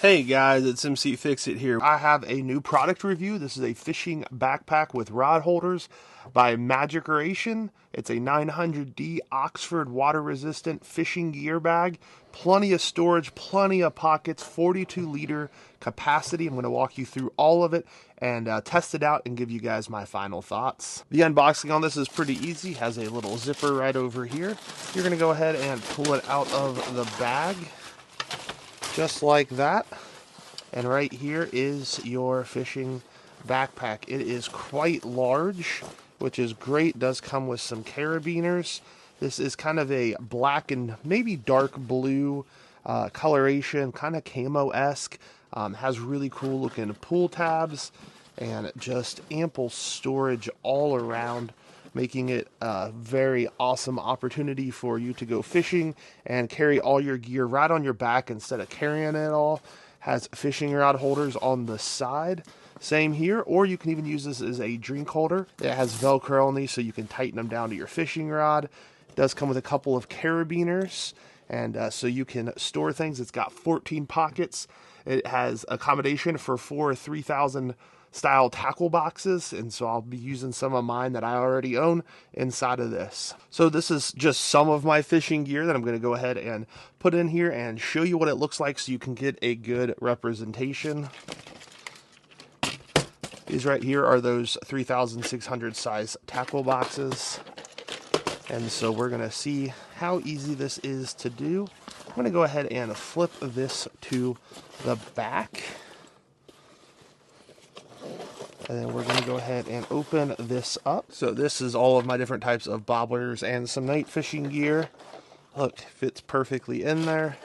Hey guys, it's Mcfixit here. I have a new product review. This is a fishing backpack with rod holders by Magikeration. It's a 900D Oxford water-resistant fishing gear bag. Plenty of storage, plenty of pockets, 42-liter capacity. I'm going to walk you through all of it and test it out and give you guys my final thoughts. The unboxing on this is pretty easy. It has a little zipper right over here. You're going to go ahead and pull it out of the bag. Just like that. And right here is your fishing backpack. It is quite large, which is great. It does come with some carabiners. This is kind of a black and maybe dark blue coloration, kind of camo-esque. Has really cool looking pull tabs and just ample storage all around, making it a very awesome opportunity for you to go fishing and carry all your gear right on your back instead of carrying it all. Has fishing rod holders on the side. Same here, or you can even use this as a drink holder. It has Velcro on these so you can tighten them down to your fishing rod. It does come with a couple of carabiners, and so you can store things. It's got 14 pockets. It has accommodation for 4 3000 style tackle boxes, and so I'll be using some of mine that I already own inside of this. So this is just some of my fishing gear that I'm going to go ahead and put in here and show you what it looks like so you can get a good representation. These right here are those 3600 size tackle boxes, and so we're going to see how easy this is to do. I'm going to go ahead and flip this to the back. And then we're going to go ahead and open this up. So this is all of my different types of bobblers and some night fishing gear. Look, fits perfectly in there.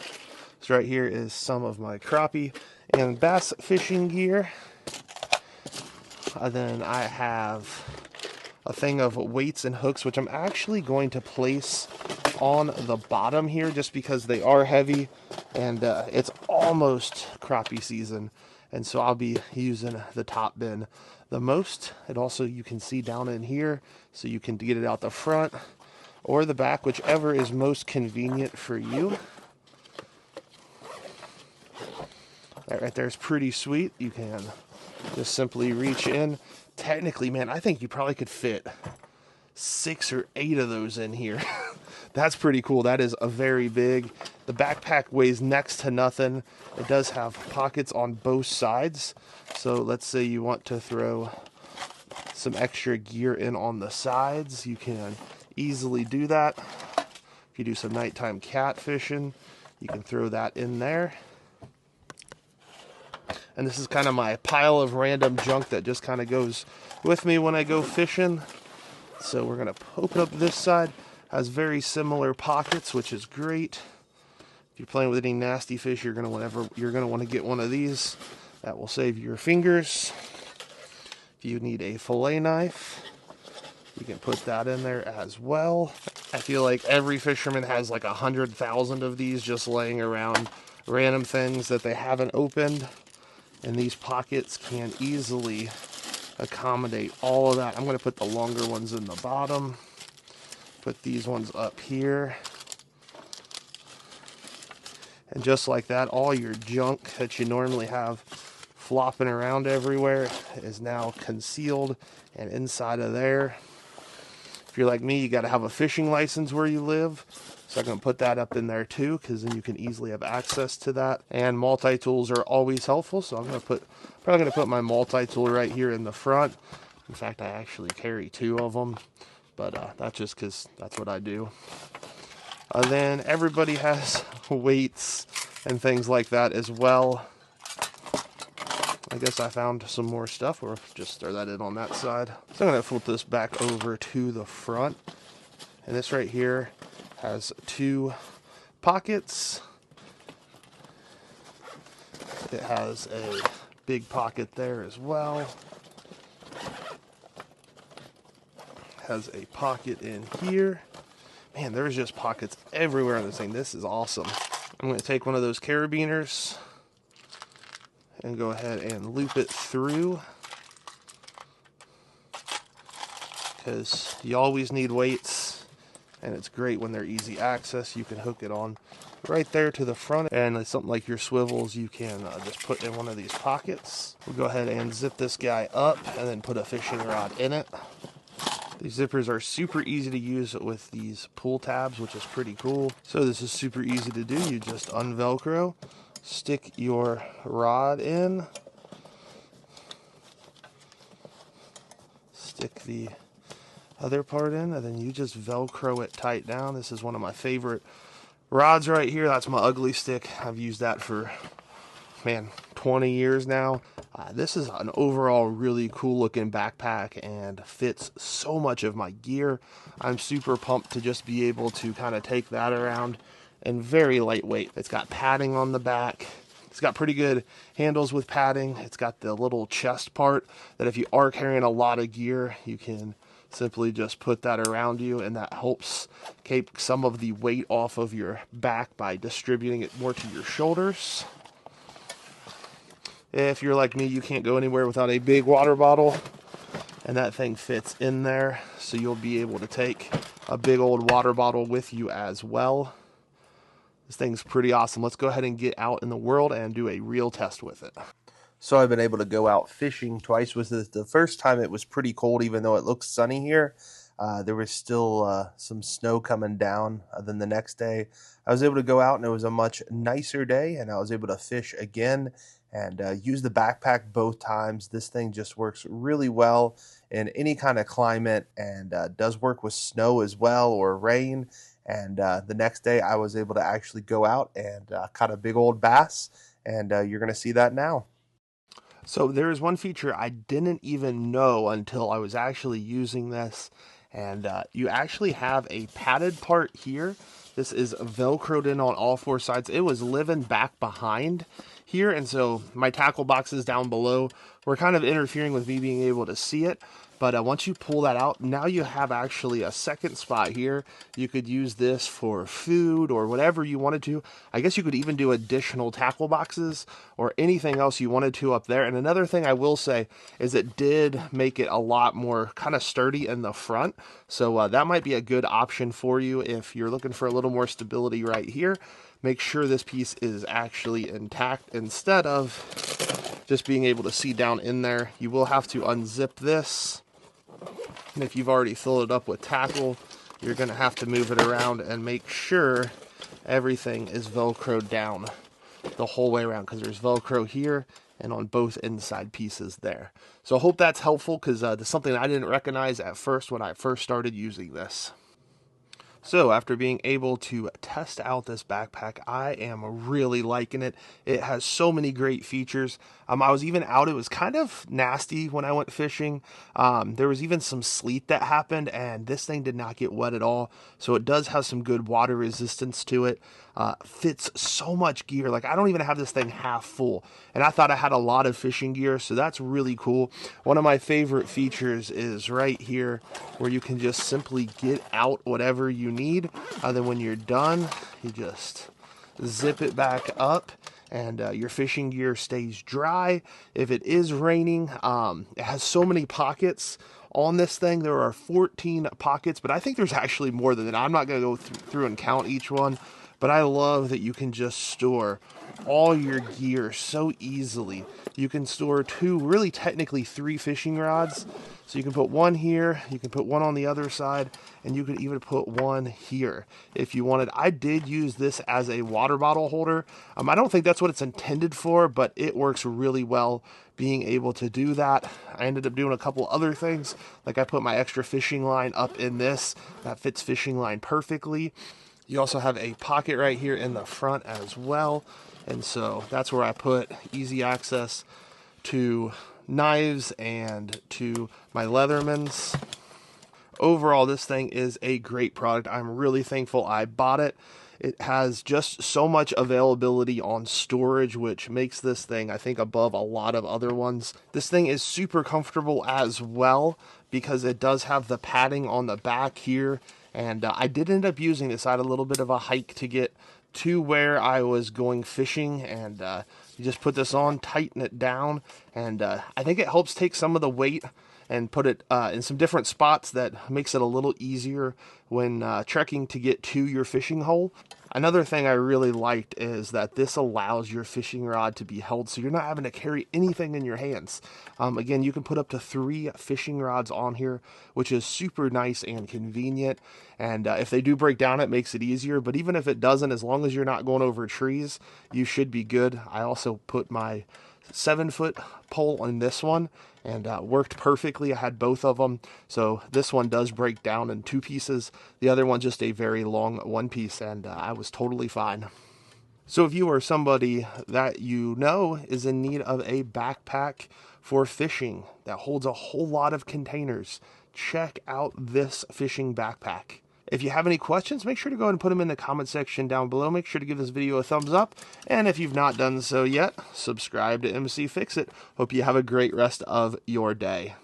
So right here is some of my crappie and bass fishing gear. And then I have a thing of weights and hooks, which I'm actually going to place on the bottom here just because they are heavy, and it's almost crappie season. And so I'll be using the top bin the most. It also, you can see down in here, so you can get it out the front or the back, whichever is most convenient for you. That right there is pretty sweet. You can just simply reach in. Technically, man, I think you probably could fit 6 or 8 of those in here. That's pretty cool. That is a very big. The backpack weighs next to nothing. It does have pockets on both sides. So let's say you want to throw some extra gear in on the sides. You can easily do that. If you do some nighttime catfishing, you can throw that in there. And this is kind of my pile of random junk that just kind of goes with me when I go fishing. So we're going to open up this side. Has very similar pockets, which is great. If you're playing with any nasty fish, you're going to want to get one of these. That will save your fingers. If you need a fillet knife, you can put that in there as well. I feel like every fisherman has like 100,000 of these just laying around, random things that they haven't opened. And these pockets can easily accommodate all of that. I'm going to put the longer ones in the bottom. Put these ones up here. And just like that, all your junk that you normally have flopping around everywhere is now concealed and inside of there. If you're like me, you got to have a fishing license where you live. So I'm going to put that up in there too, because then you can easily have access to that. And multi-tools are always helpful, so I'm going to probably going to put my multi-tool right here in the front. In fact, I actually carry 2 of them, but that's just because that's what I do. Then everybody has weights and things like that as well. I guess I found some more stuff, or just throw that in on that side. So I'm going to flip this back over to the front. And this right here has 2 pockets. It has a big pocket there as well. Has a pocket in here. Man, there's just pockets everywhere on this thing. This is awesome. I'm going to take one of those carabiners and go ahead and loop it through, because you always need weights, and it's great when they're easy access. You can hook it on right there to the front, and something like your swivels you can just put in one of these pockets. We'll go ahead and zip this guy up and then put a fishing rod in it. These zippers are super easy to use with these pull tabs, which is pretty cool. So this is super easy to do. You just unvelcro, stick your rod in, stick the other part in, and then you just velcro it tight down. This is one of my favorite rods right here. That's my ugly stick. I've used that for, man, 20 years now. This is an overall really cool looking backpack and fits so much of my gear. I'm super pumped to just be able to kind of take that around, and very lightweight. It's got padding on the back. It's got pretty good handles with padding. It's got the little chest part that if you are carrying a lot of gear, you can simply just put that around you, and that helps keep some of the weight off of your back by distributing it more to your shoulders. If you're like me, you can't go anywhere without a big water bottle, and that thing fits in there, so you'll be able to take a big old water bottle with you as well. This thing's pretty awesome. Let's go ahead and get out in the world and do a real test with it. So I've been able to go out fishing twice with it. The first time it was pretty cold, even though it looks sunny here. There was still some snow coming down. Then the next day I was able to go out, and it was a much nicer day, and I was able to fish again and use the backpack both times. This thing just works really well in any kind of climate, and does work with snow as well, or rain. And the next day I was able to actually go out and caught a big old bass, and you're going to see that now. So there is one feature I didn't even know until I was actually using this, and you actually have a padded part here. This is velcroed in on all four sides. It was living back behind here, and so my tackle boxes down below were kind of interfering with me being able to see it. But once you pull that out, now you have actually a second spot here. You could use this for food or whatever you wanted to. I guess you could even do additional tackle boxes or anything else you wanted to up there. And another thing I will say is it did make it a lot more kind of sturdy in the front. So that might be a good option for you if you're looking for a little more stability right here. Make sure this piece is actually intact instead of just being able to see down in there. You will have to unzip this. And if you've already filled it up with tackle, you're going to have to move it around and make sure everything is velcroed down the whole way around, because there's velcro here and on both inside pieces there. So I hope that's helpful, because that's something I didn't recognize at first when I first started using this. So after being able to test out this backpack, I am really liking it. It has so many great features. I was even out, it was kind of nasty when I went fishing. There was even some sleet that happened, and this thing did not get wet at all. So it does have some good water resistance to it. Fits so much gear. Like, I don't even have this thing half full, and I thought I had a lot of fishing gear, so that's really cool. One of my favorite features is right here, where you can just simply get out whatever you need. Then when you're done, you just zip it back up, and your fishing gear stays dry. If it is raining, it has so many pockets on this thing. There are 14 pockets, but I think there's actually more than that. I'm not going to go through and count each one, but I love that you can just store all your gear so easily. You can store two, really technically three fishing rods. So you can put one here, you can put one on the other side, and you can even put one here if you wanted. I did use this as a water bottle holder. I don't think that's what it's intended for, but it works really well being able to do that. I ended up doing a couple other things, like I put my extra fishing line up in this. That fits fishing line perfectly. You also have a pocket right here in the front as well. And so that's where I put easy access to knives and to my Leathermans. Overall, this thing is a great product. I'm really thankful I bought it. It has just so much availability on storage, which makes this thing, I think, above a lot of other ones. This thing is super comfortable as well, because it does have the padding on the back here. And I did end up using this. I had a little bit of a hike to get to where I was going fishing, and you just put this on, tighten it down, and I think it helps take some of the weight and put it in some different spots that makes it a little easier when trekking to get to your fishing hole. Another thing I really liked is that this allows your fishing rod to be held so you're not having to carry anything in your hands. Again, you can put up to 3 fishing rods on here, which is super nice and convenient. And if they do break down, it makes it easier. But even if it doesn't, as long as you're not going over trees, you should be good. I also put my 7-foot pole on this one, and worked perfectly. I had both of them, so this one does break down in 2 pieces. The other one just a very long 1 piece, and I was totally fine. So if you are somebody that you know is in need of a backpack for fishing that holds a whole lot of containers, check out this fishing backpack. If you have any questions, make sure to go ahead and put them in the comment section down below. Make sure to give this video a thumbs up. And if you've not done so yet, subscribe to Mcfixit. Hope you have a great rest of your day.